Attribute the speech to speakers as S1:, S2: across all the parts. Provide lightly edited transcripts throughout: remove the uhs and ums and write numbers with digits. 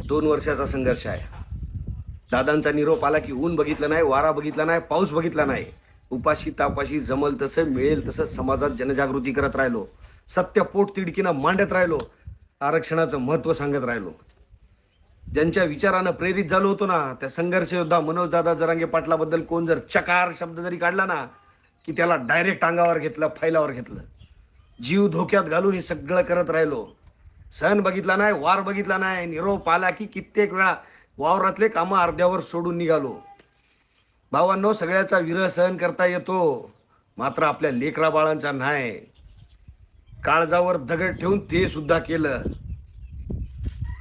S1: 2 वर्षाचा संघर्ष आहे. दादांचा निरोप आला की ऊन बघितलं नाही, वारा बघितला नाही, पाऊस बघितला नाही. उपाशी तापाशी जमल तसं मिळेल तसं समाजात जनजागृती करत राहिलो. सत्य पोट तिडकीनं मांडत राहिलो. आरक्षणाचं महत्त्व सांगत राहिलो. ज्यांच्या विचारानं प्रेरित झालो होतो ना, त्या संघर्ष योद्धा मनोजदादा जरांगे पाटलाबद्दल कोण जर चकार शब्द जरी काढला ना, की त्याला डायरेक्ट अंगावर घेतलं, फैलावर घेतलं. जीव धोक्यात घालून हे सगळं करत राहिलो. सण बघितला नाही, वार बघितला नाही. निरोप आला की कित्येक वेळा वावरातले कामं अर्ध्यावर सोडून निघालो. भावांनो, सगळ्याचा विरह सहन करता येतो, मात्र आपल्या लेकरा बाळांचा नाही. काळजावर दगड ठेवून ते सुद्धा केलं.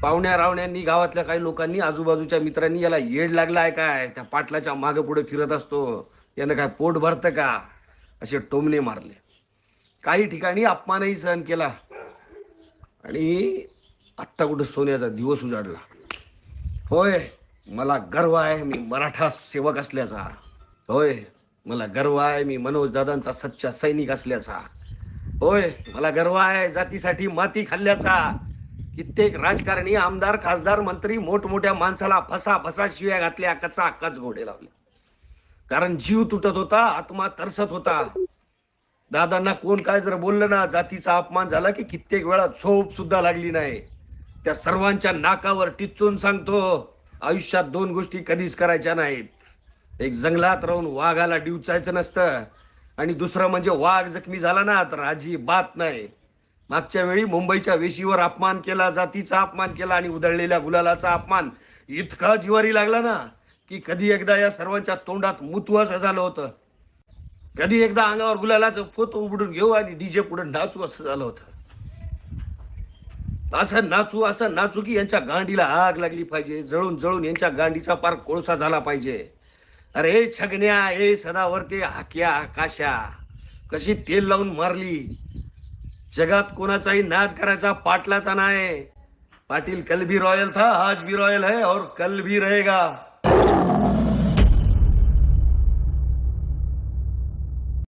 S1: पाहुण्या रावण्यांनी, गावातल्या काही लोकांनी, आजूबाजूच्या मित्रांनी याला येड लागला आहे काय, त्या पाटलाच्या मागे पुढे फिरत असतो, यानं काय पोट भरतं का, असे टोमणे मारले. काही ठिकाणी अपमानही सहन केला. आणि आत्ता कुठं सोन्याचा दिवस उजाडला. होय, मला गर्व आहे मी मराठा सेवक असल्याचा. होय, मला गर्व आहे मी मनोज दादांचा सच्चा सैनिक असल्याचा. होय, मला गर्व आहे जातीसाठी माती खाल्ल्याचा. कित्येक राजकारणी, आमदार, खासदार, मंत्री मोठमोठ्या माणसाला फसा शिव्या घातल्या, कच घोडे लावले. कारण जीव तुटत होता, आत्मा तरसत होता. दादांना कोण काय जर बोललं ना, जातीचा अपमान झाला की कित्येक वेळा झोप सुद्धा लागली नाही. त्या सर्वांच्या नाकावर टिच्चून सांगतो, आयुष्यात 2 गोष्टी कधीच करायच्या नाहीत. एक, जंगलात राहून वाघाला डिवचायचं नसतं, आणि दुसरं म्हणजे वाघ जखमी झाला ना तर अजिबात नाही. मागच्या वेळी मुंबईच्या वेशीवर अपमान केला, जातीचा अपमान केला आणि उधळलेल्या गुलालाचा अपमान इतका जिवारी लागला ना, की कधी एकदा या सर्वांच्या तोंडात मुतू असं झालं होतं. कधी एकदा अंगावर गुलालाचं फोतो उघडून घेऊ आणि डीजे पुढे नाचू असं झालं होतं. असं नाचू की यांच्या गांडीला आग लागली पाहिजे, जळून यांच्या गांडीचा पार कोळसा झाला पाहिजे. अरे छगण्या, ए सदावर्ते, हाक्या, काशा, कशी तेल लावून मारली. जगात कोणाचाही नाद करायचा पाटलाचा नाही. पाटील कल भी रॉयल था, आज भी रॉयल है और कल भी रहेगा.